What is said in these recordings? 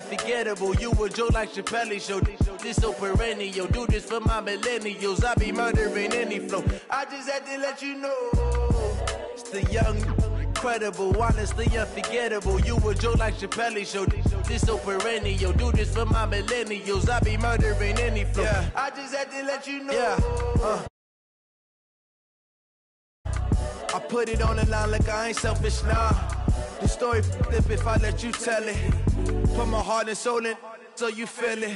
unforgettable. You a joke like Chappelle Show. This so perennial. Do this for my millennials. I be murdering any flow. I just had to let you know. It's the young, incredible, honestly unforgettable. You a joke like Chappelle Show. This so perennial. Do this for my millennials. I be murdering any flow. Yeah. I just had to let you know. Yeah. I put it on the line like I ain't selfish now. The story flip if I let you tell it. Put my heart and soul in so you feel it.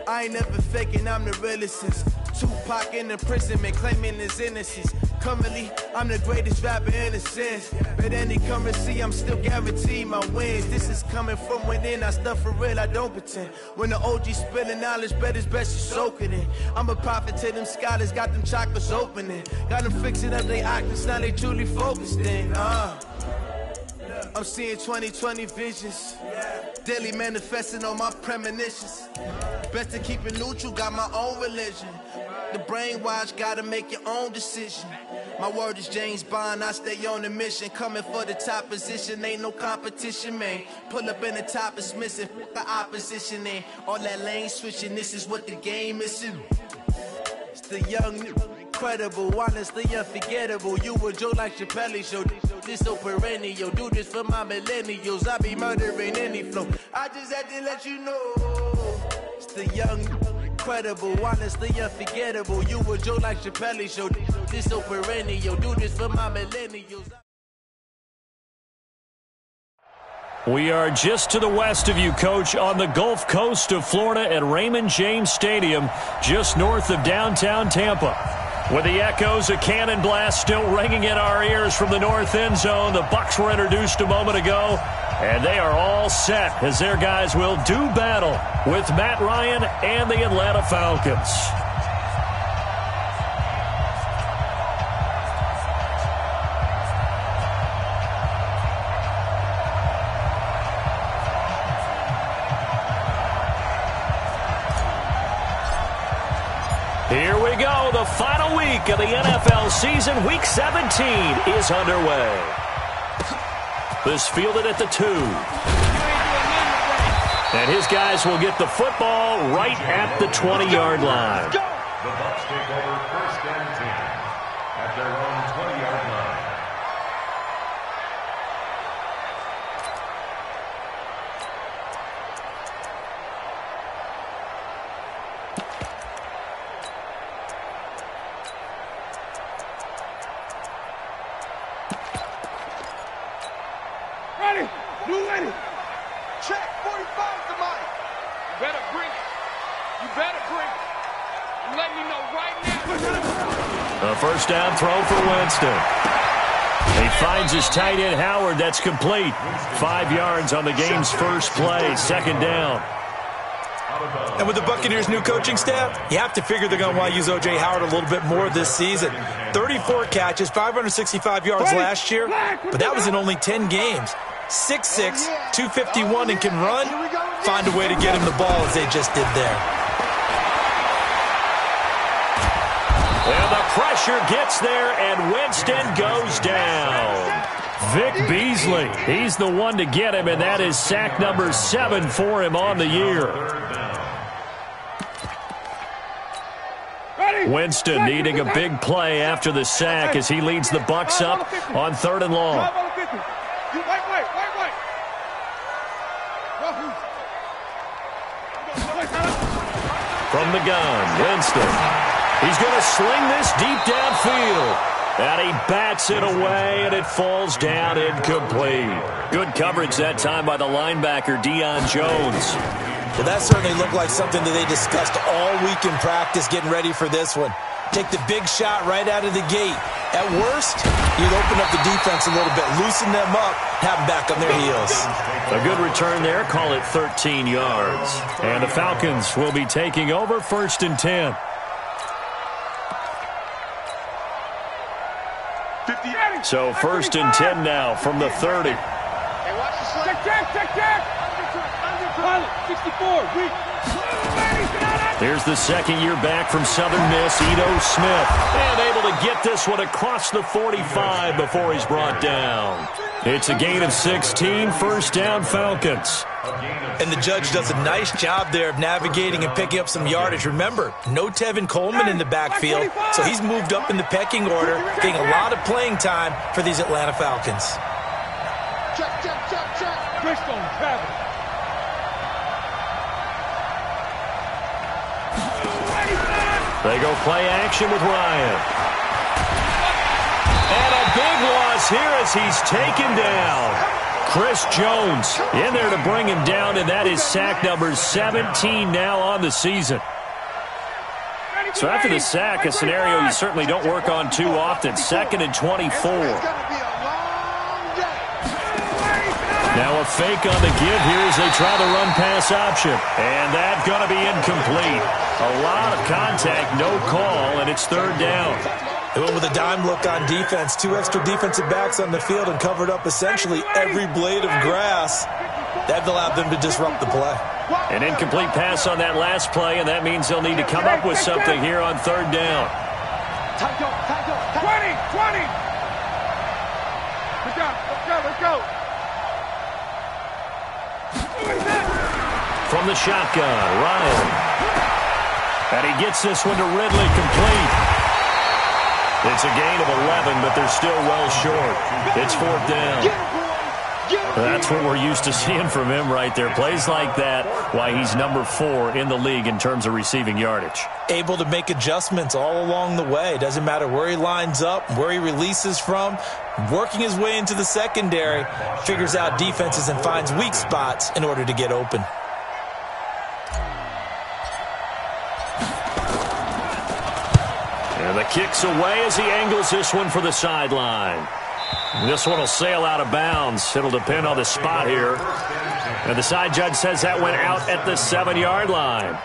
I ain't never faking, I'm the realest since Tupac in imprisonment, claiming his innocence. Currently, I'm the greatest rapper in a sense. But any currency, I'm still guaranteed my wins. This is coming from within, I stuff for real, I don't pretend. When the OG spilling knowledge, bet it's best you soak it in. I'm a prophet to them scholars, got them chakras opening. Got them fixing up their octaves, now they truly focused in. I'm seeing 2020 visions. Daily manifesting on my premonitions. Best to keep it neutral, got my own religion. The brainwash, gotta make your own decision. My word is James Bond, I stay on the mission. Coming for the top position, ain't no competition, man. Pull up in the top, it's missing, the opposition ain't. All that lane switching, this is what the game is. It's the young, incredible, honestly unforgettable. You a joke like Chappelle Show. This so perennial. Do this for my millennials. I be murdering any flow. I just had to let you know. It's the young, incredible, honestly unforgettable. You a joke like Chappelle Show. This so perennial. Do this for my millennials. We are just to the west of you, Coach, on the Gulf Coast of Florida at Raymond James Stadium, just north of downtown Tampa. With the echoes of cannon blast still ringing in our ears from the north end zone, the Bucs were introduced a moment ago, and they are all set as their guys will do battle with Matt Ryan and the Atlanta Falcons. Here we go. The final week of the NFL season. Week 17 is underway. This fielded at the 2. And his guys will get the football right at the 20-yard line. The Bucs take over 1st and 10 at their own 20-yard line. Ready, you ready? Check 45 to Mike. You better bring it. You better bring it. You let me know right now. A first down throw for Winston. He finds his tight end Howard. That's complete. 5 yards on the game's first play. 2nd down. And with the Buccaneers' new coaching staff, you have to figure they're going to want to use O.J. Howard a little bit more this season. 34 catches, 565 yards last year, but that was in only 10 games. 6'6", 251, and can run. Find a way to get him the ball as they just did there. And the pressure gets there, and Winston goes down. Vic Beasley, he's the one to get him, and that is sack number 7 for him on the year. Winston needing a big play after the sack as he leads the Bucs up on 3rd and long. From the gun, Winston. He's going to sling this deep downfield. And he bats it away, and it falls down incomplete. Good coverage that time by the linebacker, Deion Jones. Well, that certainly looked like something that they discussed all week in practice getting ready for this one. Take the big shot right out of the gate. At worst, you'd open up the defense a little bit, loosen them up, have them back on their heels. A good return there, call it 13 yards. And the Falcons will be taking over 1st and 10. So 1st and 10 now from the 30. Hey, watch the check. 64, weak. Here's the second year back from Southern Miss, Ito Smith. And able to get this one across the 45 before he's brought down. It's a gain of 16, first down Falcons. And the judge does a nice job there of navigating and picking up some yardage. Remember, no Tevin Coleman in the backfield, so he's moved up in the pecking order, getting a lot of playing time for these Atlanta Falcons. Check. Twist on Travis. They go play action with Ryan. And a big loss here as he's taken down. Chris Jones in there to bring him down, and that is sack number 17 now on the season. So after the sack, a scenario you certainly don't work on too often. 2nd and 24. Now a fake on the give here as they try the run-pass option. And that's going to be incomplete. A lot of contact, no call, and it's 3rd down. They went with a dime look on defense. 2 extra defensive backs on the field and covered up essentially every blade of grass. That allowed them to disrupt the play. An incomplete pass on that last play, and that means they'll need to come up with something here on 3rd down. 20. Let's go. From the shotgun, Ryan. And he gets this one to Ridley complete. It's a gain of 11, but they're still well short. It's 4th down. That's what we're used to seeing from him right there. Plays like that, why he's number 4 in the league in terms of receiving yardage. Able to make adjustments all along the way. Doesn't matter where he lines up, where he releases from. Working his way into the secondary, figures out defenses and finds weak spots in order to get open. And the kick's away as he angles this one for the sideline. This one will sail out of bounds. It'll depend on the spot here. And the side judge says that went out at the 7-yard line.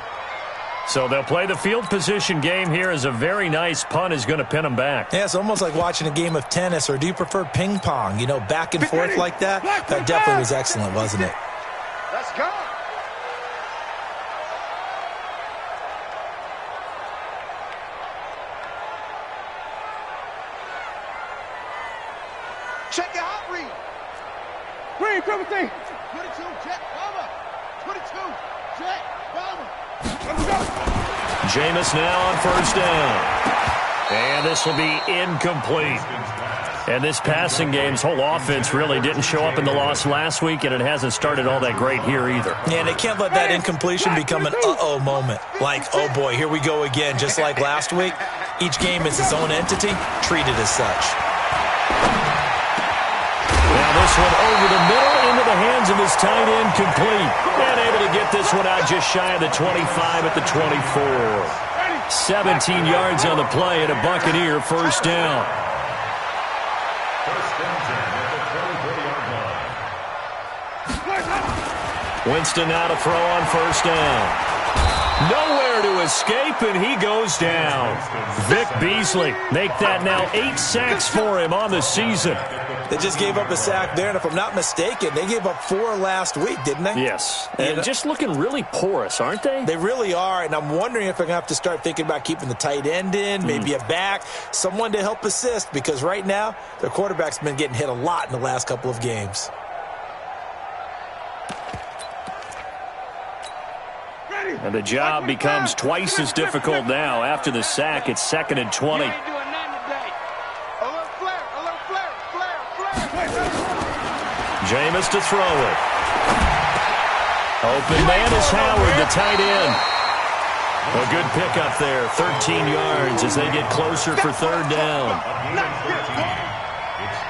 So they'll play the field position game here as a very nice punt is going to pin them back. Yeah, it's almost like watching a game of tennis, or do you prefer ping pong? You know, back and forth like that? That definitely was excellent, wasn't it? Let's go. Check it out, Reed. Reed, 22, check, Bomber. 22, check, Bomber. Let's go. Jameis now on 1st down. And this will be incomplete. And this passing game's whole offense really didn't show up in the loss last week, and it hasn't started all that great here either. Yeah, and they can't let that incompletion become an uh-oh moment. Like, oh boy, here we go again, just like last week. Each game is its own entity, treated as such. Now this one over the middle into the hands of his tight end, complete. And able to get this one out just shy of the 25 at the 24. 17 yards on the play and a Buccaneer 1st down. Winston now to throw on 1st down. Nowhere to escape, and he goes down. Vic Beasley make that now 8 sacks for him on the season. They just gave up a sack there, and if I'm not mistaken, they gave up 4 last week, didn't they? Yes, and just looking really porous, aren't they? They really are, and I'm wondering if they're going to have to start thinking about keeping the tight end in, maybe a back, someone to help assist, because right now, their quarterback's been getting hit a lot in the last couple of games. And the job becomes twice as difficult now. After the sack, it's 2nd and 20. Jameis to throw it. Open man is Howard, the tight end. A good pickup there, 13 yards as they get closer for 3rd down.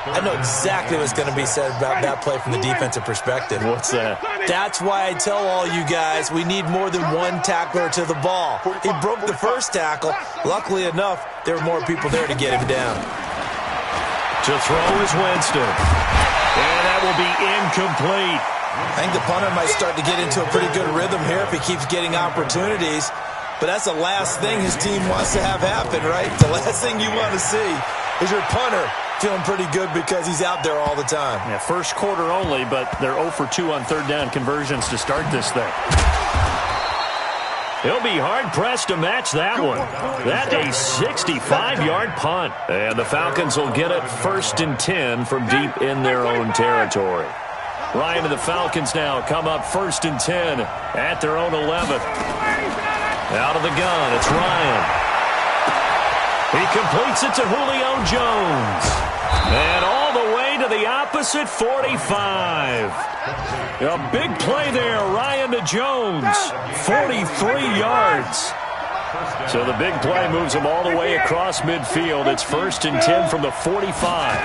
I know exactly what's going to be said about that play from the defensive perspective. What's that? That's why I tell all you guys we need more than one tackler to the ball. He broke the first tackle. Luckily enough, there were more people there to get him down. To throw is Winston. And that will be incomplete. I think the punter might start to get into a pretty good rhythm here if he keeps getting opportunities. But that's the last thing his team wants to have happen, right? The last thing you want to see is your punter feeling pretty good because he's out there all the time. Yeah, first quarter only, but they're 0 for 2 on 3rd down conversions to start this thing. He'll be hard-pressed to match that one. That's a 65-yard punt. And the Falcons will get it 1st and 10 from deep in their own territory. Ryan and the Falcons now come up 1st and 10 at their own 11. Out of the gun, it's Ryan. He completes it to Julio Jones. And all the way to the opposite 45. A big play there, Ryan to Jones. 43 yards. So the big play moves him all the way across midfield. It's 1st and 10 from the 45.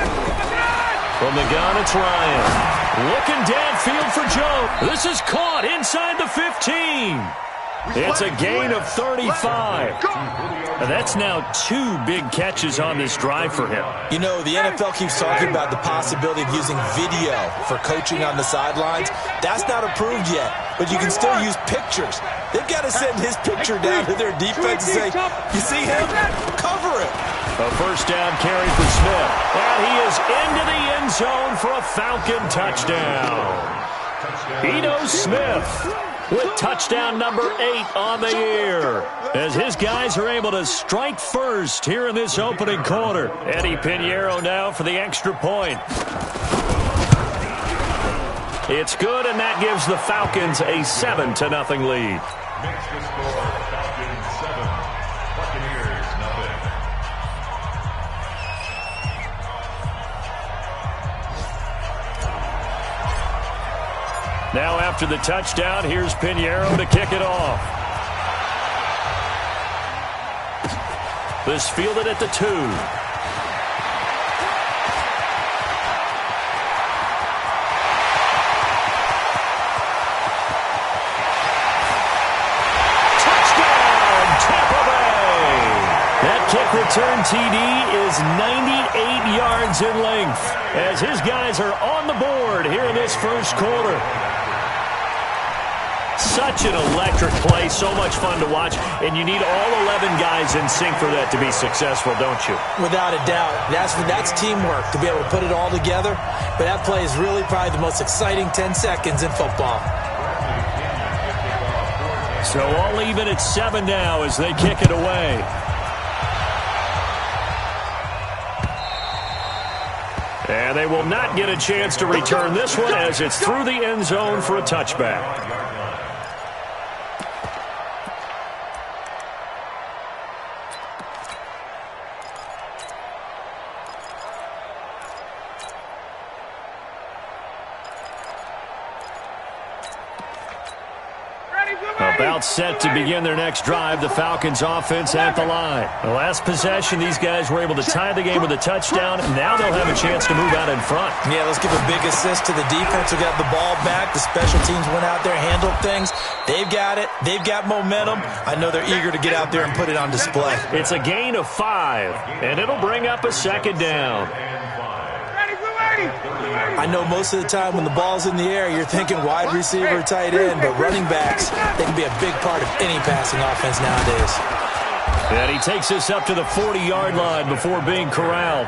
From the gun, it's Ryan. Looking downfield for Jones. This is caught inside the 15. It's a gain of 35. And that's now 2 big catches on this drive for him. You know, the NFL keeps talking about the possibility of using video for coaching on the sidelines. That's not approved yet, but you can still use pictures. They've got to send his picture down to their defense and say, you see him? Cover it. A 1st down carry for Smith. And he is into the end zone for a Falcon touchdown. Ito Smith with touchdown number 8 on the year, as his guys are able to strike first here in this opening quarter. Eddie Pinheiro now for the extra point. It's good, and that gives the Falcons a 7-0 lead. Makes the score Falcons 7, Buccaneers nothing. Now after the touchdown, here's Pinheiro to kick it off. This fielded at the 2. Touchdown, Tampa Bay! That kick return TD is 98 yards in length, as his guys are on the board here in this first quarter. Such an electric play, so much fun to watch, and you need all 11 guys in sync for that to be successful, don't you? Without a doubt. That's teamwork to be able to put it all together, but that play is really probably the most exciting 10 seconds in football. So all even at 7 now as they kick it away. And they will not get a chance to return this one as it's through the end zone for a touchback. About set to begin their next drive, the Falcons offense at the line. The last possession, these guys were able to tie the game with a touchdown. Now they'll have a chance to move out in front. Yeah, let's give a big assist to the defense who got the ball back. The special teams went out there, handled things. They've got it. They've got momentum. I know they're eager to get out there and put it on display. It's a gain of 5, and it'll bring up a 2nd down. I know most of the time when the ball's in the air, you're thinking wide receiver, tight end, but running backs, they can be a big part of any passing offense nowadays. And he takes us up to the 40-yard line before being corralled.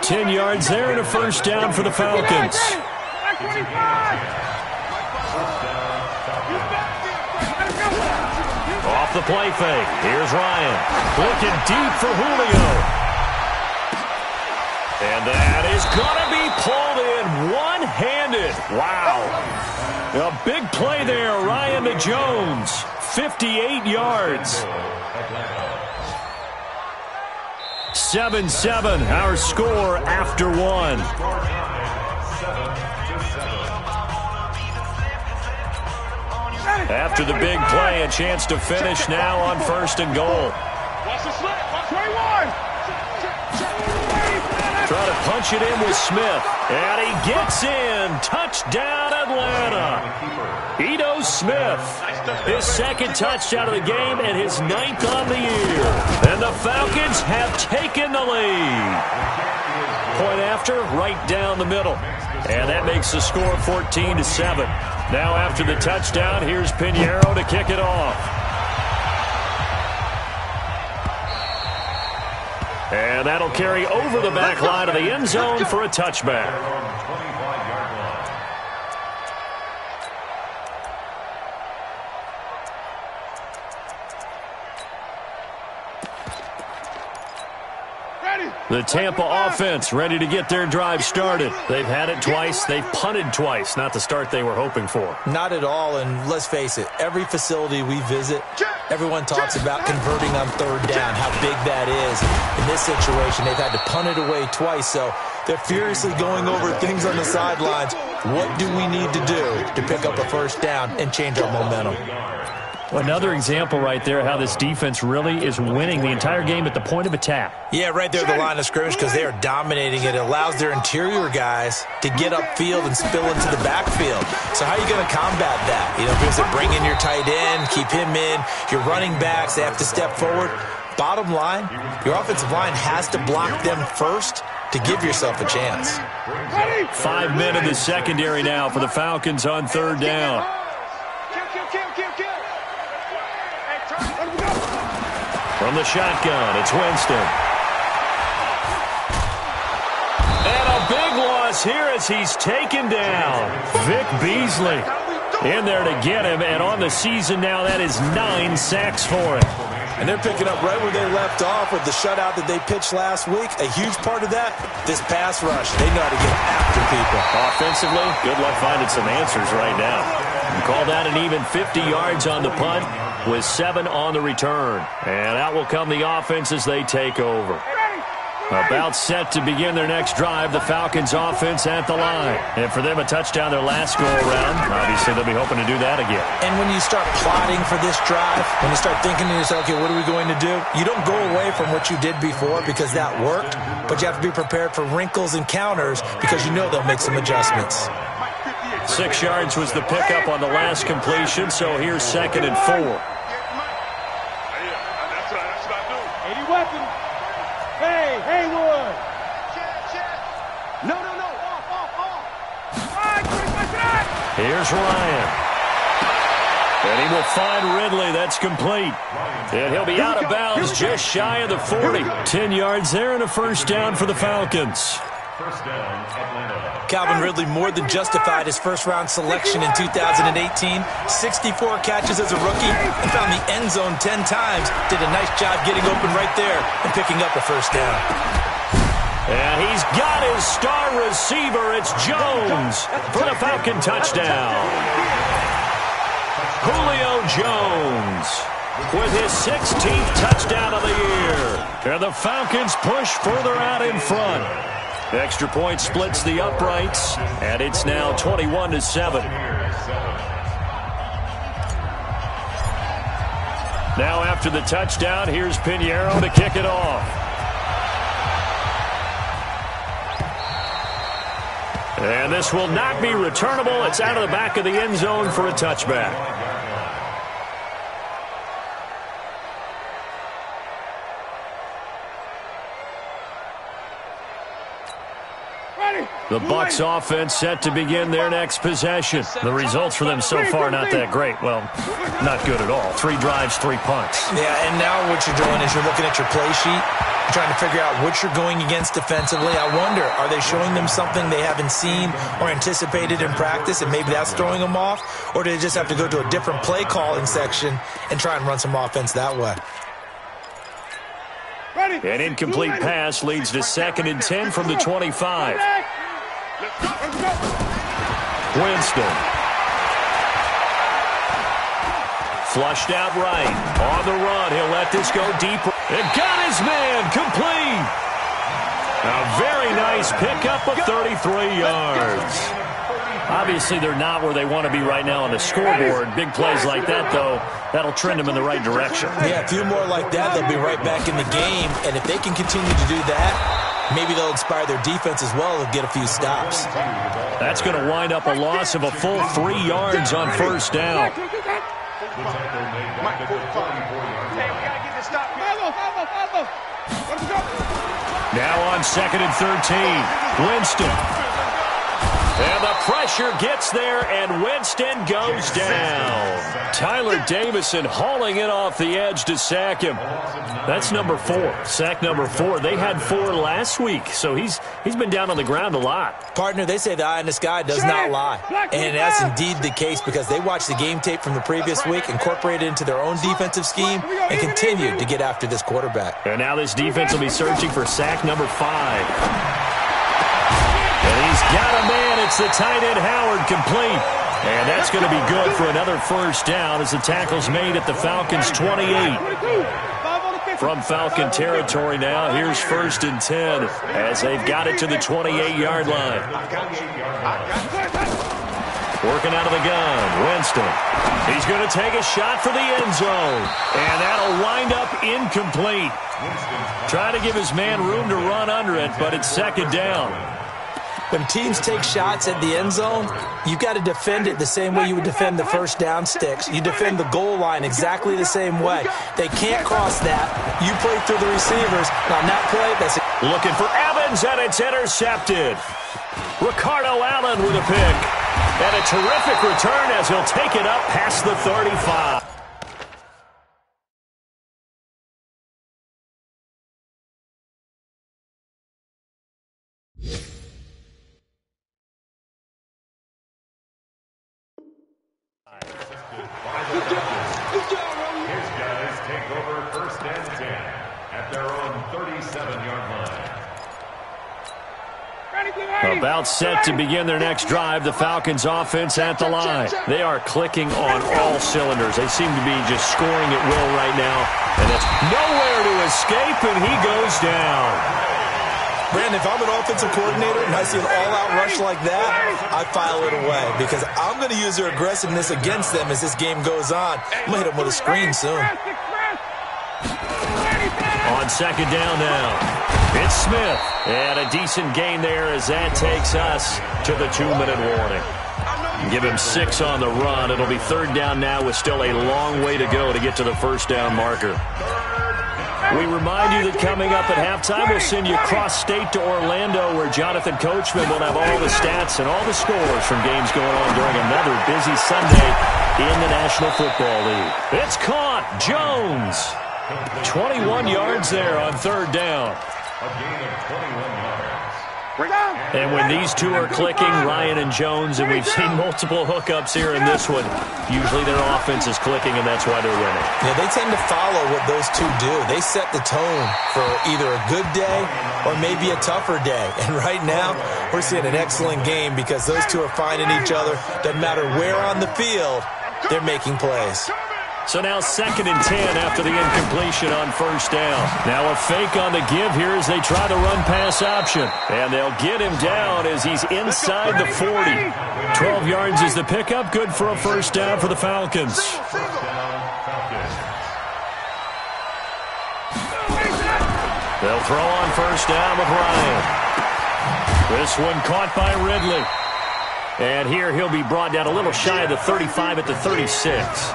10 yards there and a 1st down for the Falcons. Off the play fake. Here's Ryan. Looking deep for Julio. And that is going to be pulled in one-handed. Wow. A big play there, Ryan to Jones. 58 yards. 7-7, our score after 1. After the big play, a chance to finish now on 1st and goal. Watch the slip. Watch 21. Try to punch it in with Smith. And he gets in. Touchdown, Atlanta. Ito Smith. His 2nd touchdown of the game and his 9th on the year. And the Falcons have taken the lead. Point after, right down the middle. And that makes the score 14-7. Now after the touchdown, here's Pinheiro to kick it off. And that'll carry over the back line of the end zone for a touchback. The Tampa offense ready to get their drive started. They've had it twice. They've punted twice. Not the start they were hoping for. Not at all, and let's face it, every facility we visit, everyone talks about converting on third down, how big that is. In this situation, they've had to punt it away twice, so they're furiously going over things on the sidelines. What do we need to do to pick up a first down and change our momentum? Another example right there how this defense really is winning the entire game at the point of attack. Yeah, right there at the line of scrimmage because they are dominating it. It allows their interior guys to get upfield and spill into the backfield. So how are you going to combat that? You know, because they bring in your tight end, keep him in, your running backs, they have to step forward. Bottom line, your offensive line has to block them first to give yourself a chance. 5 men in the secondary now for the Falcons on third down. From the shotgun, it's Winston. And a big loss here as he's taken down. Vic Beasley in there to get him, and on the season now, that is 9 sacks for him. And they're picking up right where they left off with the shutout that they pitched last week. A huge part of that, this pass rush. They know how to get after people. Offensively, good luck finding some answers right now. You call that an even 50 yards on the punt with 7 on the return. And out will come the offense as they take over. About set to begin their next drive, the Falcons offense at the line. And for them, a touchdown their last go-around. Obviously, they'll be hoping to do that again. And when you start plotting for this drive, when you start thinking to yourself, okay, what are we going to do? You don't go away from what you did before because that worked, but you have to be prepared for wrinkles and counters because you know they'll make some adjustments. 6 yards was the pickup on the last completion, so here's 2nd and 4. That's what I do. 80 weapon. Hey, Haywood. No. Off. Here's Ryan. And he will find Ridley. That's complete. And he'll be out of bounds just shy of the 40. 10 yards there and a first down for the Falcons. First down, Atlanta. Calvin Ridley more than justified his first-round selection in 2018. 64 catches as a rookie and found the end zone 10 times. Did a nice job getting open right there and picking up a first down. And he's got his star receiver. It's Jones for the Falcon touchdown. Julio Jones with his 16th touchdown of the year. And the Falcons push further out in front. Extra point splits the uprights, and it's now 21-7. Now after the touchdown, here's Pinheiro to kick it off. And this will not be returnable. It's out of the back of the end zone for a touchback. The Bucs offense set to begin their next possession. The results for them so far not that great. Well, not good at all. 3 drives, 3 punts. Yeah, and now what you're doing is you're looking at your play sheet, trying to figure out what you're going against defensively. I wonder, are they showing them something they haven't seen or anticipated in practice, and maybe that's throwing them off? Or do they just have to go to a different play calling section and try and run some offense that way? An incomplete pass leads to 2nd and 10 from the 25. Winston. Flushed out right. On the run. He'll let this go deeper. And got his man. Complete. A very nice pickup of 33 yards. Obviously, they're not where they want to be right now on the scoreboard. Big plays like that, though, that'll trend them in the right direction. Yeah, a few more like that, they'll be right back in the game. And if they can continue to do that, maybe they'll inspire their defense as well and get a few stops. That's going to wind up a loss of a full 3 yards on first down. Now on 2nd and 13, Winston. And the pressure gets there, and Winston goes down. Tyler Davison hauling it off the edge to sack him. That's number 4. Sack number 4. They had 4 last week, so he's been down on the ground a lot. Partner, they say the eye in the sky does not lie. And that's indeed the case because they watched the game tape from the previous week, incorporated it into their own defensive scheme, and continued to get after this quarterback. And now this defense will be searching for sack number 5. And he's got a man. It's the tight end Howard, complete. And that's going to be good for another first down as the tackle's made at the Falcons' 28. From Falcon territory now, here's 1st and 10 as they've got it to the 28-yard line. Working out of the gun, Winston. He's going to take a shot for the end zone. And that'll wind up incomplete. Trying to give his man room to run under it, but it's 2nd down. When teams take shots at the end zone, you've got to defend it the same way you would defend the first down sticks. You defend the goal line exactly the same way. They can't cross that. You play through the receivers. On that play, that's looking for Evans, and it's intercepted. Ricardo Allen with a pick. And a terrific return as he'll take it up past the 35. His guys take over 1st and 10 at their own 37-yard line. About set to begin their next drive, the Falcons offense at the line. They are clicking on all cylinders. They seem to be just scoring at will right now. And it's nowhere to escape, and he goes down. Brandon, if I'm an offensive coordinator and I see an all-out rush like that, I file it away because I'm going to use their aggressiveness against them as this game goes on. I'm going to hit them with a screen soon. On 2nd down now, it's Smith. And a decent gain there as that takes us to the 2-minute warning. Give him 6 on the run. It'll be 3rd down now with still a long way to go to get to the first down marker. We remind you that coming up at halftime, we'll send you cross-state to Orlando, where Jonathan Coachman will have all the stats and all the scores from games going on during another busy Sunday in the National Football League. It's caught. Jones. 21 yards there on 3rd down. A gain of 21 yards. And when these two are clicking, Ryan and Jones, and we've seen multiple hookups here in this one, usually their offense is clicking, and that's why they're winning. Yeah, they tend to follow what those two do. They set the tone for either a good day or maybe a tougher day. And right now, we're seeing an excellent game because those two are finding each other. Doesn't matter where on the field, they're making plays. So now 2nd and 10 after the incompletion on 1st down. Now a fake on the give here as they try the run-pass option. And they'll get him down as he's inside the 40. 12 yards is the pickup. Good for a first down for the Falcons. They'll throw on 1st down with Ryan. This one caught by Ridley. And here he'll be brought down a little shy of the 35 at the 36.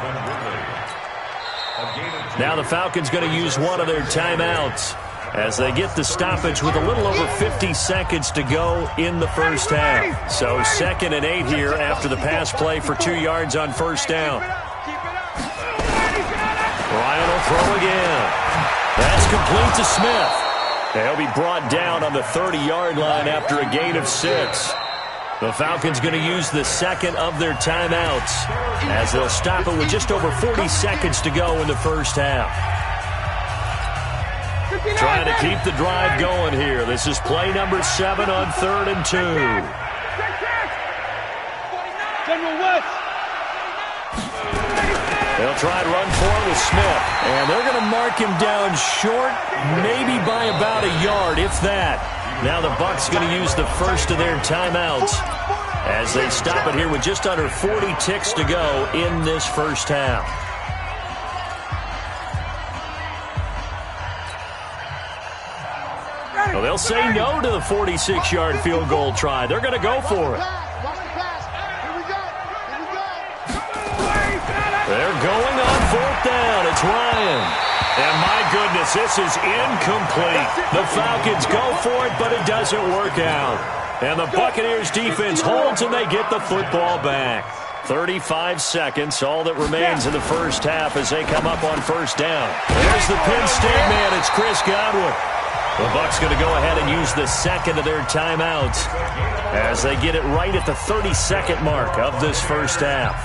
Now the Falcons going to use one of their timeouts as they get the stoppage with a little over 50 seconds to go in the first half. So 2nd and 8 here after the pass play for 2 yards on 1st down. Ryan will throw again. That's complete to Smith. He'll be brought down on the 30-yard line after a gain of 6. The Falcons going to use the 2nd of their timeouts as they'll stop it with just over 40 seconds to go in the first half. Trying to keep the drive going here. This is play number 7 on 3rd and 2. They'll try and run for it with Smith. And they're going to mark him down short, maybe by about a yard, if that. Now the Bucs going to use the first of their timeouts as they stop it here with just under 40 ticks to go in this first half. Well, they'll say no to the 46-yard field goal try. They're going to go for it. They're going on 4th down. It's Ryan. And my goodness, this is incomplete. The Falcons go for it, but it doesn't work out. And the Buccaneers defense holds, and they get the football back. 35 seconds, all that remains in the first half as they come up on first down. There's the Penn State man. It's Chris Godwin. The Bucs going to go ahead and use the second of their timeouts as they get it right at the 32nd mark of this first half.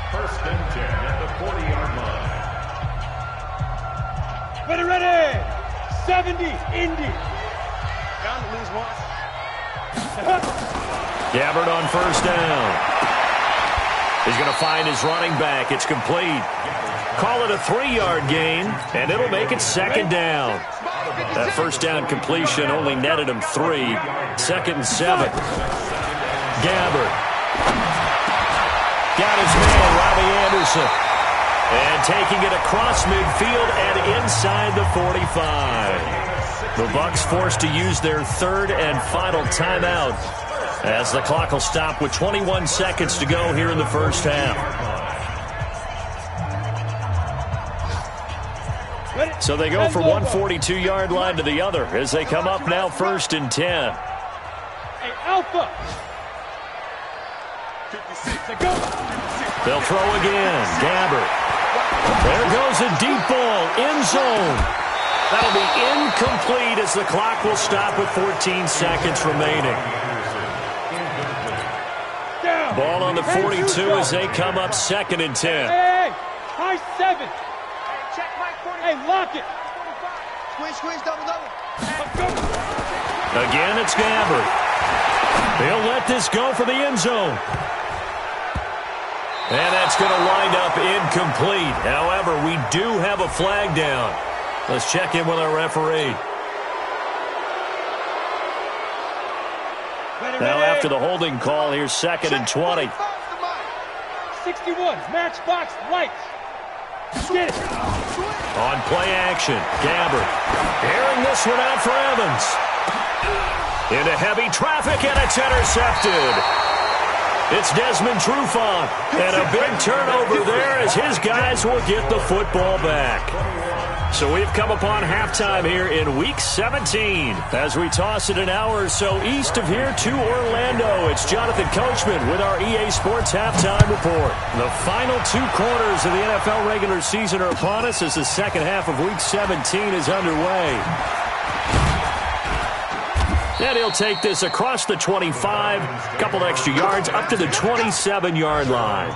First and 10 at the 40-yard line. Ready. 70, Indy. Down to lose one. Gabbard on first down. He's going to find his running back. It's complete. Call it a 3-yard gain, and it'll make it second down. That first down completion only netted him 3. Second and 7. Gabbard. Got his man, Robbie Anderson. And taking it across midfield and inside the 45. The Bucs forced to use their third and final timeout as the clock will stop with 21 seconds to go here in the first half. So they go from one 42-yard line to the other as they come up now first and 10. Hey, Alpha. They'll throw again. Gabbard. There goes a deep ball. End zone. That'll be incomplete as the clock will stop with 14 seconds remaining. Ball on the 42 as they come up second and 10. Hey, high 7. Hey, lock it. Squeeze, double. Again, it's Gabbard. They'll let this go for the end zone. And that's going to wind up incomplete. However, we do have a flag down. Let's check in with our referee. Now after the holding call, here's second and 20. 61, matchbox lights. Get it. On play action, Gabbard. Airing this one out for Evans. Into heavy traffic, and it's intercepted. It's Desmond Trufant, and a big turnover there as his guys will get the football back. So we've come upon halftime here in Week 17. As we toss it an hour or so east of here to Orlando, it's Jonathan Coachman with our EA Sports Halftime Report. The final 2 quarters of the NFL regular season are upon us as the second half of Week 17 is underway. And he'll take this across the 25, a couple extra yards, up to the 27-yard line.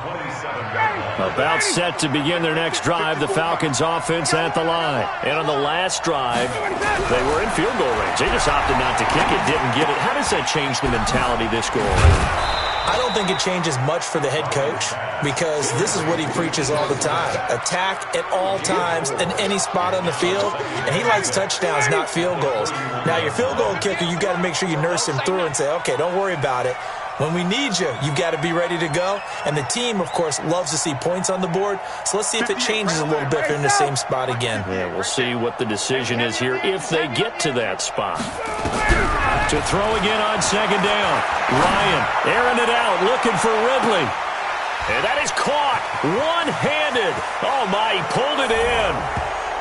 About set to begin their next drive, the Falcons offense at the line. And on the last drive, they were in field goal range. They just opted not to kick it, didn't get it. How does that change the mentality this goal? I don't think it changes much for the head coach because this is what he preaches all the time. Attack at all times in any spot on the field, and he likes touchdowns, not field goals. Now, your field goal kicker, you've got to make sure you nurse him through and say, okay, don't worry about it. When we need you, you've got to be ready to go. And the team, of course, loves to see points on the board. So let's see if it changes a little bit if they're in the same spot again. Yeah, we'll see what the decision is here if they get to that spot. To throw again on second down. Ryan airing it out, looking for Ridley. And that is caught one-handed. Oh, my, he pulled it in.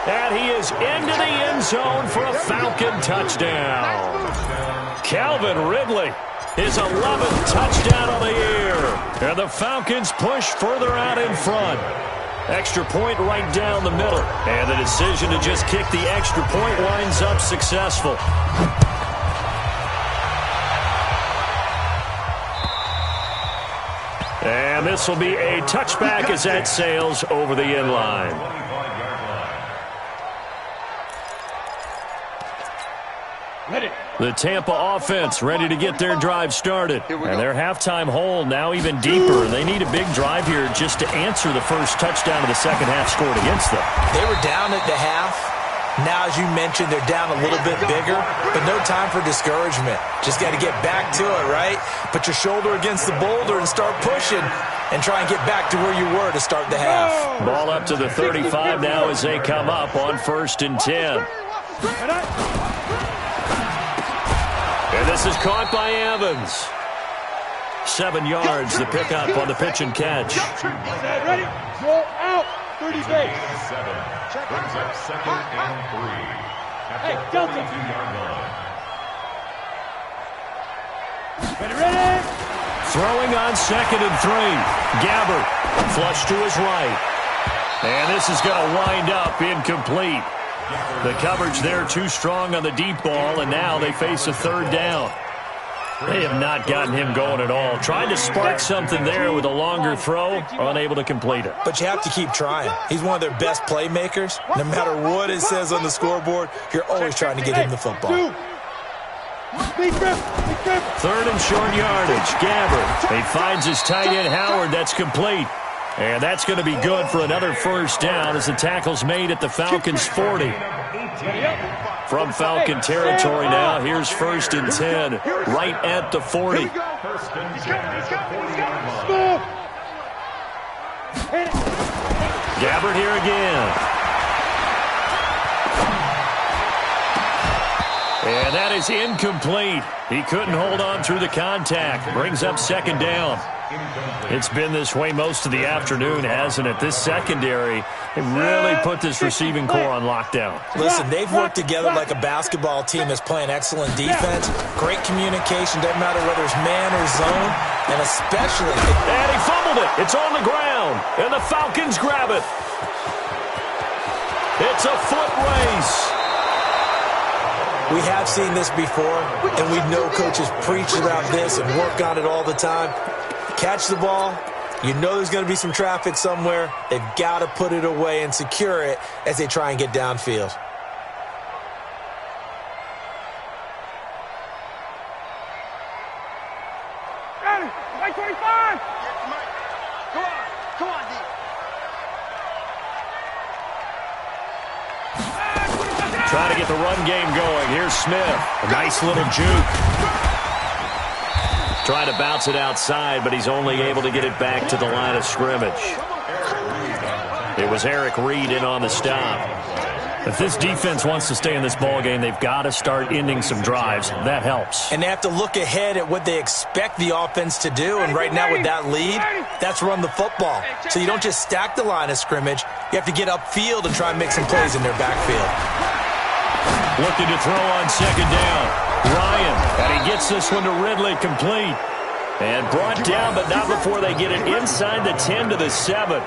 And he is into the end zone for a Falcon touchdown. Calvin Ridley. His 11th touchdown of the year. And the Falcons push further out in front. Extra point right down the middle. And the decision to just kick the extra point winds up successful. And this will be a touchback as that sails over the end line. The Tampa offense ready to get their drive started. And their halftime hole now even deeper. They need a big drive here just to answer the first touchdown of the second half scored against them. They were down at the half. Now, as you mentioned, they're down a little bit bigger, but no time for discouragement. Just got to get back to it, right? Put your shoulder against the boulder and start pushing and try and get back to where you were to start the half. Ball up to the 35 now as they come up on first and 10. And this is caught by Evans. 7 yards, the pickup on the pitch and catch. Ready? Roll out. 30 base. Brings up second and 3. Hey, Delta. Ready? Throwing on 2nd and 3. Gabbert, flush to his right. And this is going to wind up incomplete. The coverage there too strong on the deep ball, and now they face a 3rd down. They have not gotten him going at all. Tried to spark something there with a longer throw, unable to complete it. But you have to keep trying. He's one of their best playmakers. No matter what it says on the scoreboard, you're always trying to get him the football. 3rd and short yardage. Gabbert. He finds his tight end, Howard. That's complete. And that's going to be good for another 1st down as the tackle's made at the Falcons' 40. From Falcon territory now, here's 1st and 10, right at the 40. Gabbert here again. And that is incomplete. He couldn't hold on through the contact. Brings up 2nd down. It's been this way most of the afternoon, hasn't it? This secondary, they really put this receiving core on lockdown. Listen, they've worked together like a basketball team that's playing excellent defense. Great communication, doesn't matter whether it's man or zone, and especially... And he fumbled it. It's on the ground, and the Falcons grab it. It's a foot race. We have seen this before, and we know coaches preach about this and work on it all the time. Catch the ball. You know there's going to be some traffic somewhere. They've got to put it away and secure it as they try and get downfield. Got it. 25. Come on, D. Trying to get the run game going. Here's Smith. A nice little juke. Trying to bounce it outside, but he's only able to get it back to the line of scrimmage. It was Eric Reed in on the stop. If this defense wants to stay in this ballgame, they've got to start ending some drives. That helps. And they have to look ahead at what they expect the offense to do. And right now with that lead, that's run the football. So you don't just stack the line of scrimmage. You have to get upfield and try and make some plays in their backfield. Looking to throw on 2nd down. Ryan, and he gets this one to Ridley, complete. And brought down, but not before they get it inside the 10 to the 7.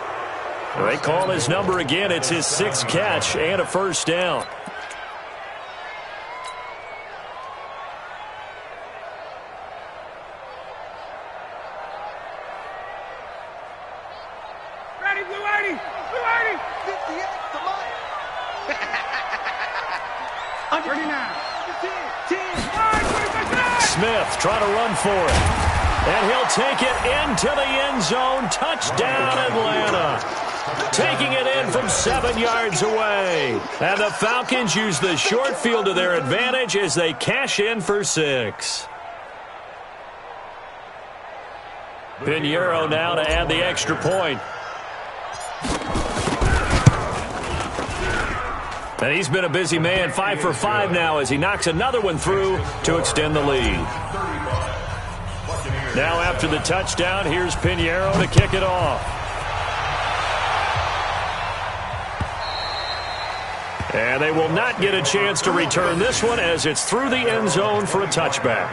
They call his number again. It's his 6th catch and a 1st down. Ready, Blue 80. Blue 80. 58 to Mike. 39. 10. Smith trying to run for it. And he'll take it into the end zone. Touchdown, Atlanta. Taking it in from 7 yards away. And the Falcons use the short field to their advantage as they cash in for 6. Pinheiro now to add the extra point. And he's been a busy man, 5 for 5 now as he knocks another one through to extend the lead. Now after the touchdown, here's Pinheiro to kick it off. And they will not get a chance to return this one as it's through the end zone for a touchback.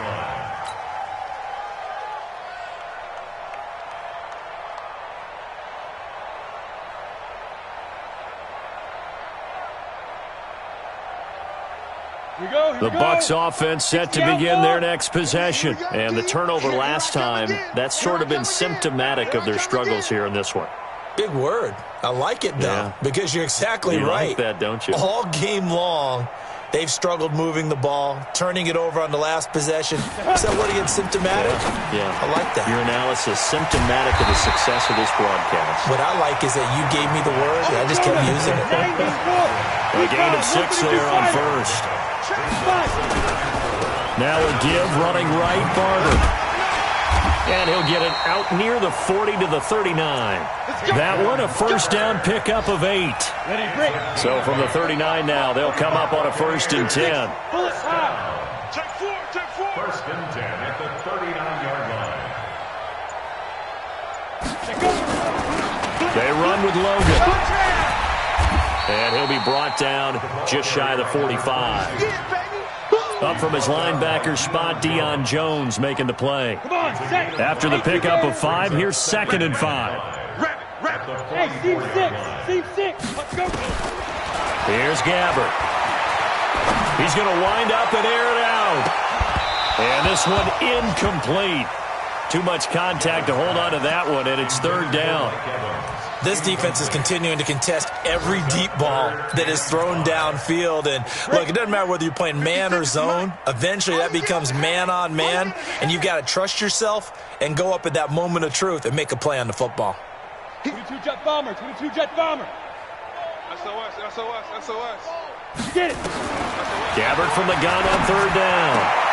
The Bucs offense set to begin their next possession. And the turnover last time, that's sort of been symptomatic of their struggles here in this one. Big word. I like it, though, because you're exactly right. You like that, don't you? All game long, they've struggled moving the ball, turning it over on the last possession. Is that what again, symptomatic? Yeah. I like that. Your analysis, symptomatic of the success of this broadcast. What I like is that you gave me the word, and I just kept using it. A gain of 6 there on 1st. Now a give running right, Barber. And he'll get it out near the 40 to the 39. That one, a 1st down pickup of 8. So from the 39 now, they'll come up on a 1st and 10. Check 4. 1st and 10 at the 39-yard line. They run with Logan. And he'll be brought down just shy of the 45. Up from his linebacker spot, Deion Jones making the play. After the pickup of 5, here's 2nd and 5. Hey, seam 6. Let's go. Here's Gabbert. He's going to wind up and air it out. And this one incomplete. Too much contact to hold on to that one, and it's 3rd down. This defense is continuing to contest every deep ball that is thrown downfield. And, look, it doesn't matter whether you're playing man or zone. Eventually, that becomes man-on-man, and you've got to trust yourself and go up at that moment of truth and make a play on the football. 22 jet bomber. SOS. You get it. Gabbert from the gun on 3rd down.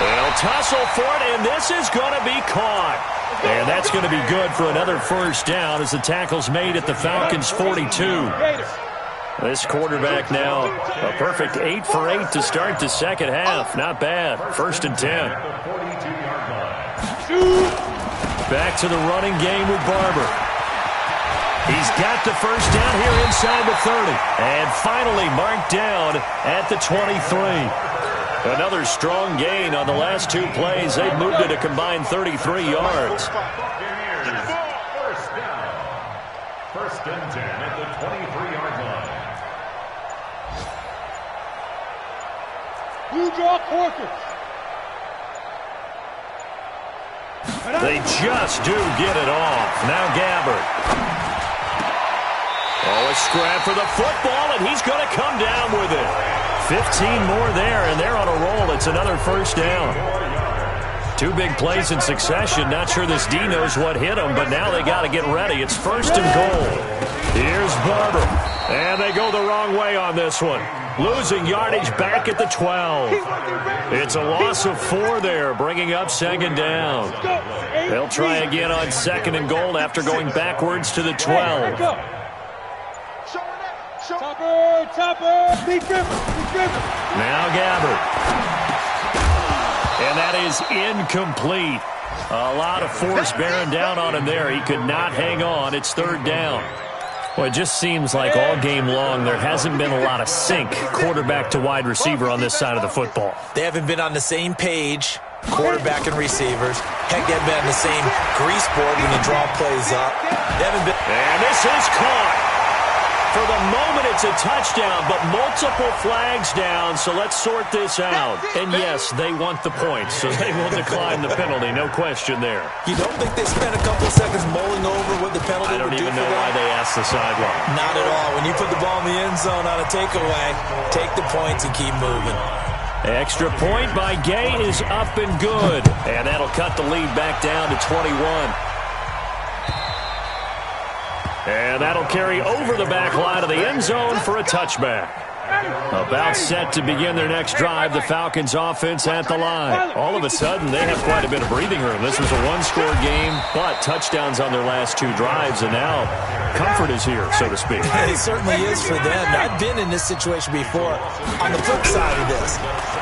They'll tussle for it, and this is going to be caught. And that's going to be good for another 1st down as the tackle's made at the Falcons' 42. This quarterback now a perfect 8 for 8 to start the 2nd half. Not bad. 1st and 10. Back to the running game with Barber. He's got the 1st down here inside the 30. And finally marked down at the 23. Another strong gain on the last 2 plays. They've moved it a combined 33 yards. 1st and 10 at the 23-yard line. Blue draw quarters. They just do get it off. Now Gabbert. Oh, a scrap for the football, and he's going to come down with it. 15 more there, and they're on a roll. It's another 1st down. 2 big plays in succession. Not sure this D knows what hit him, but now they got to get ready. It's 1st and goal. Here's Barber. And they go the wrong way on this one. Losing yardage back at the 12. It's a loss of 4 there, bringing up 2nd down. They'll try again on 2nd and goal after going backwards to the 12. Topper. Big grip. Now Gabbert. And that is incomplete. A lot of force bearing down on him there. He could not hang on. It's 3rd down. Well, it just seems like all game long there hasn't been a lot of sync quarterback to wide receiver on this side of the football. They haven't been on the same page, quarterback and receivers. Heck, they haven't been on the same grease board when they draw plays up. They haven't been. And this is caught. For the moment, it's a touchdown, but multiple flags down, so let's sort this out. And yes, they want the points, so they will decline the penalty, no question there. You don't think they spent a couple seconds mulling over what the penalty would do for them? I don't even know why they asked the sideline. Not at all. When you put the ball in the end zone on a takeaway, take the points and keep moving. Extra point by Gay is up and good, and that'll cut the lead back down to 21. And that'll carry over the back line of the end zone for a touchback. About set to begin their next drive, the Falcons offense at the line. All of a sudden, they have quite a bit of breathing room. This was a 1-score game, but touchdowns on their last 2 drives, and now comfort is here, so to speak. It certainly is for them. I've been in this situation before on the flip side of this.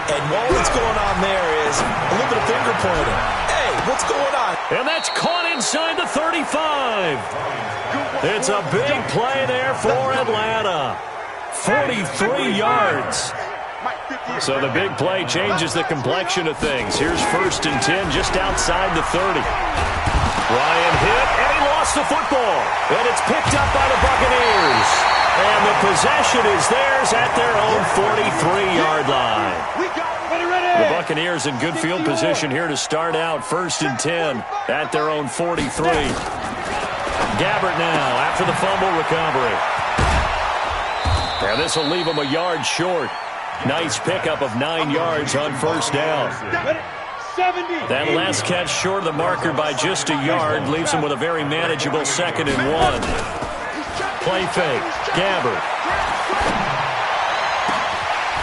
And all that's going on there is a little bit of finger pointing. Hey, what's going on? And that's caught inside the 35. It's a big play there for Atlanta. 43 yards. So the big play changes the complexion of things. Here's 1st and 10 just outside the 30. Ryan hit, and he lost the football. And it's picked up by the Buccaneers. And the possession is theirs at their own 43-yard line. The Buccaneers in good field position here to start out. 1st and 10 at their own 43. Gabbert now after the fumble recovery. And this will leave him a yard short. Nice pickup of 9 yards on 1st down. That last catch short of the marker by just a yard leaves him with a very manageable 2nd and 1. Play fake. Gabbert.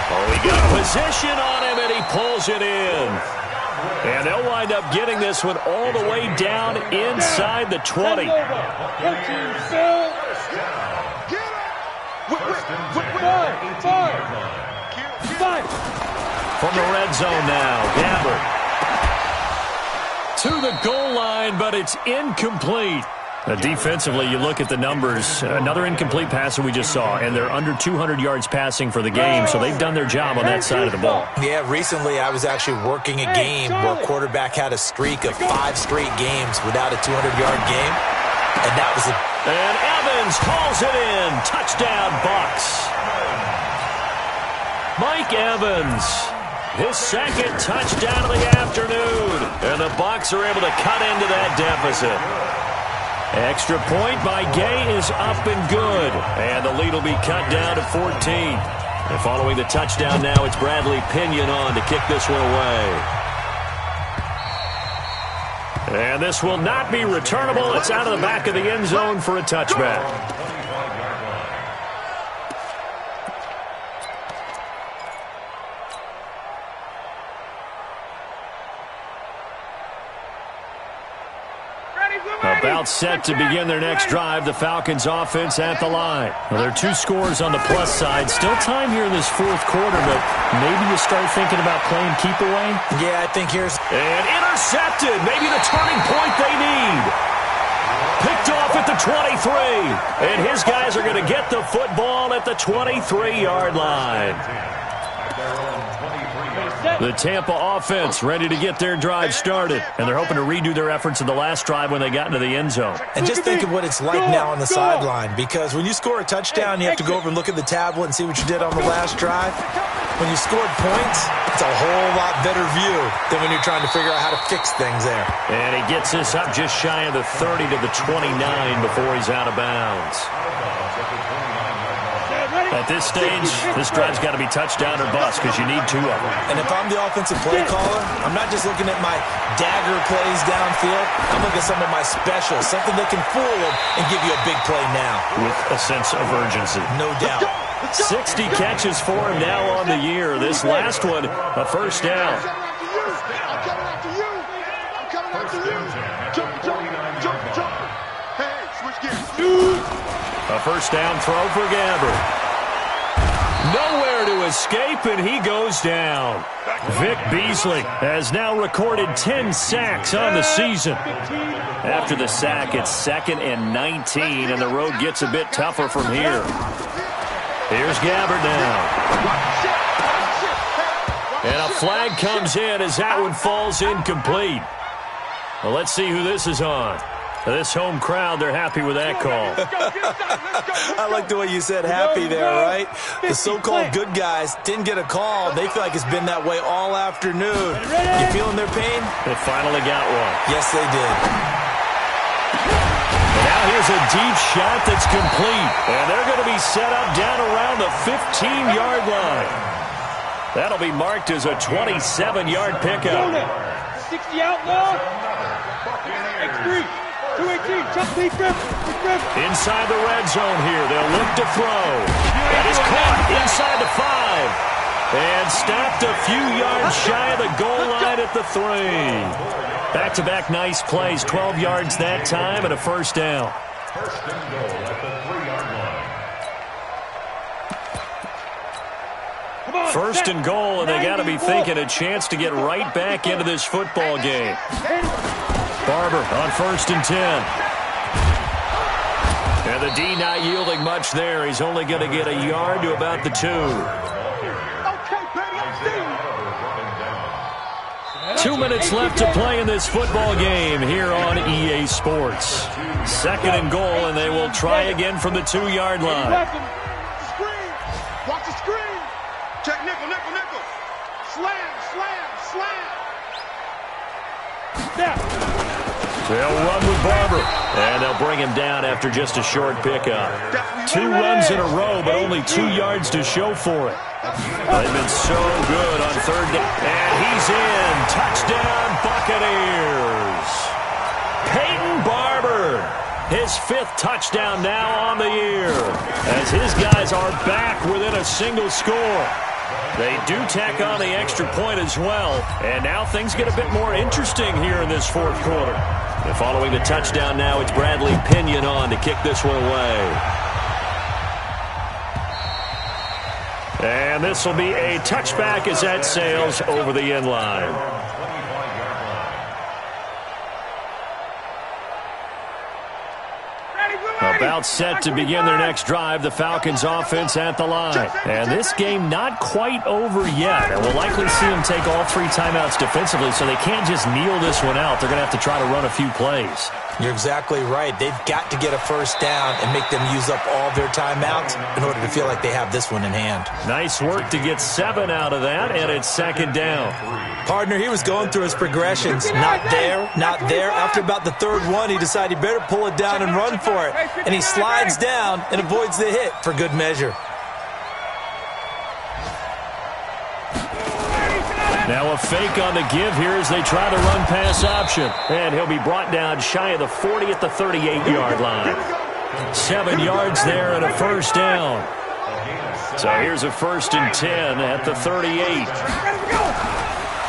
Oh, he got position on him, and he pulls it in. And they'll wind up getting this one all the way down inside the 20. From the red zone now, Gabbert. To the goal line, but it's incomplete. Defensively, you look at the numbers. Another incomplete passer we just saw, and they're under 200 yards passing for the game, so they've done their job on that side of the ball. Yeah, recently I was actually working a game where a quarterback had a streak of 5 straight games without a 200-yard game, and that was And Evans hauls it in. Touchdown, Bucks. Mike Evans, his second touchdown of the afternoon, and the Bucks are able to cut into that deficit. Extra point by Gay is up and good, and the lead will be cut down to 14. And following the touchdown now, it's Bradley Pinion on to kick this one away. And this will not be returnable. It's out of the back of the end zone for a touchback. About set to begin their next drive, the Falcons offense at the line. Well, there are 2 scores on the plus side. Still time here in this fourth quarter, but maybe you start thinking about playing keep away? Yeah, I think here's... And intercepted. Maybe the turning point they need. Picked off at the 23. And his guys are going to get the football at the 23-yard line. The Tampa offense ready to get their drive started, and they're hoping to redo their efforts in the last drive when they got into the end zone. And just think of what it's like now on the sideline, because when you score a touchdown, you have to go over and look at the tablet and see what you did on the last drive. When you scored points, it's a whole lot better view than when you're trying to figure out how to fix things there. And he gets this up just shy of the 30 to the 29 before he's out of bounds. At this stage, this drive's got to be touchdown or bust because you need 2 of them. And if I'm the offensive play caller, I'm not just looking at my dagger plays downfield. I'm looking at some of my specials, something that can fool them and give you a big play now. With a sense of urgency. No doubt. 60 catches for him now on the year. This last one, a first down. I'm coming after you. I'm coming after you. Jump. Hey, switch gears. A first down throw for Gabbert. Nowhere to escape, and he goes down. Vic Beasley has now recorded 10 sacks on the season. After the sack, it's 2nd and 19, and the road gets a bit tougher from here. Here's Gabbert now. And a flag comes in as that one falls incomplete. Well, let's see who this is on. This home crowd, they're happy with that call. I like the way you said happy there, right? The so-called good guys didn't get a call. They feel like it's been that way all afternoon. You feeling their pain? They finally got one. Yes, they did. And now here's a deep shot that's complete. And they're going to be set up down around the 15-yard line. That'll be marked as a 27-yard pickup. 60 out long. X3. 218, inside the red zone here. They'll look to throw. That is caught inside the 5. And stopped a few yards shy of the goal line at the 3. Back-to-back nice plays. 12 yards that time and a first down. First and goal at the 3-yard line. First and goal, and they got to be thinking a chance to get right back into this football game. Barber on 1st and 10. And the D not yielding much there. He's only going to get a yard to about the 2. 2 minutes left to play in this football game here on EA Sports. 2nd and goal, and they will try again from the 2-yard line. Screen. Watch the screen. Check nickel. Slam. They'll run with Barber, and they'll bring him down after just a short pickup. 2 runs in a row, but only 2 yards to show for it. They've been so good on 3rd down. And he's in. Touchdown, Buccaneers. Peyton Barber, his 5th touchdown now on the year, as his guys are back within a single score. They do tack on the extra point as well, and now things get a bit more interesting here in this fourth quarter. And following the touchdown now, it's Bradley Pinion on to kick this one away. And this will be a touchback as that sails over the end line. About set to begin their next drive, the Falcons offense at the line. And this game not quite over yet. And we'll likely see them take all 3 timeouts defensively, so they can't just kneel this one out. They're going to have to try to run a few plays. You're exactly right. They've got to get a first down and make them use up all their timeouts in order to feel like they have this one in hand. Nice work to get 7 out of that, and it's second down. Partner, he was going through his progressions. Not there, not there. After about the 3rd one, he decided he better pull it down and run for it. And he slides down and avoids the hit for good measure. Now a fake on the give here as they try to run pass option. And he'll be brought down shy of the 40 at the 38-yard line. 7 yards there and a first down. So here's a 1st and 10 at the 38.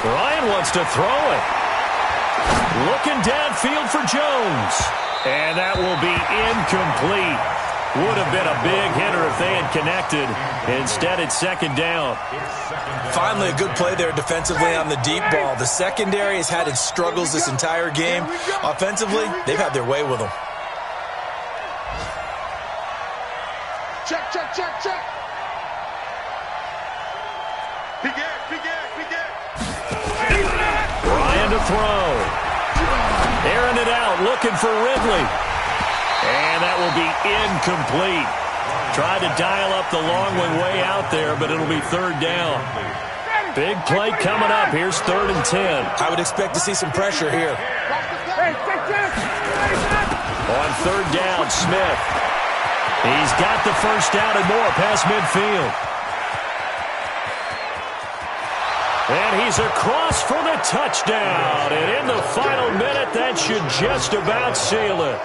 Ryan wants to throw it. Looking downfield for Jones. And that will be incomplete. Would have been a big hitter if they had connected. Instead, it's second down. Finally, a good play there defensively on the deep ball. The secondary has had its struggles this entire game. Offensively, they've had their way with them. Check, check, check, check. Ryan to throw. Airing it out, looking for Ridley. And that will be incomplete. Tried to dial up the long one way out there, but it'll be 3rd down. Big play coming up. Here's 3rd and 10. I would expect to see some pressure here. On 3rd down, Smith. He's got the first down and more past midfield. And he's across for the touchdown. And in the final minute, that should just about seal it.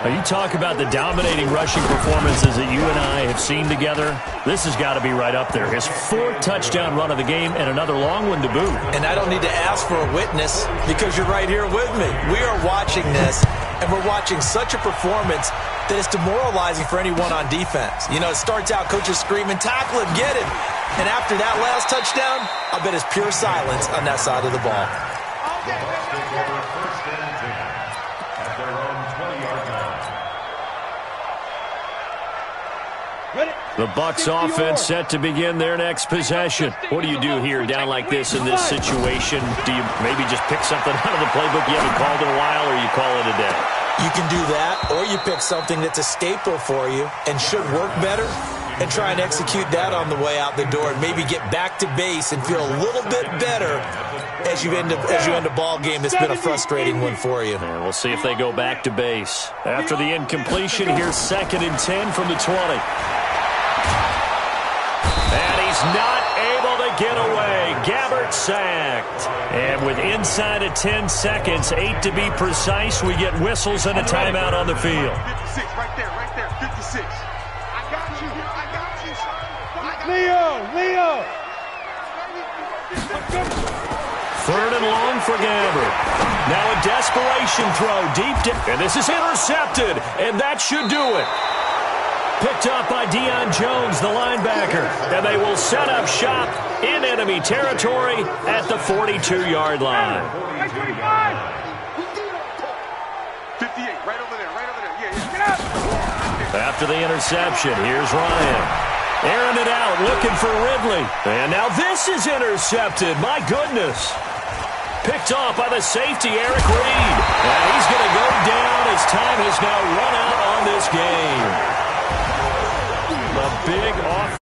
Now, you talk about the dominating rushing performances that you and I have seen together. This has got to be right up there. His 4th touchdown run of the game and another long one to boot. And I don't need to ask for a witness because you're right here with me. We are watching this, and we're watching such a performance that is demoralizing for anyone on defense. You know, it starts out, coaches screaming, tackle him, get him. And after that last touchdown, I bet it's pure silence on that side of the ball. The Bucs offense set to begin their next possession. What do you do here down like this in this situation? Do you maybe just pick something out of the playbook you haven't called in a while, or you call it a day? You can do that, or you pick something that's a staple for you and should work better and try and execute that on the way out the door and maybe get back to base and feel a little bit better as you end a ball game that's been a frustrating one for you. And we'll see if they go back to base. After the incompletion, here's 2nd and 10 from the 20. And he's not able to get away. Gabbert sacked. And with inside of 10 seconds, 8 to be precise, we get whistles and a timeout on the field. 56, right there, 56. I got you, son. Leo. 3rd and long for Gabbert. Now a desperation throw deep, and this is intercepted, and that should do it. Picked up by Deion Jones, the linebacker. And they will set up shop in enemy territory at the 42-yard line. 58, right over there. Yeah. After the interception, here's Ryan. Airing it out, looking for Ridley. And now this is intercepted. My goodness. Picked off by the safety, Eric Reed. And he's going to go down as time has now run out on this game. The big off.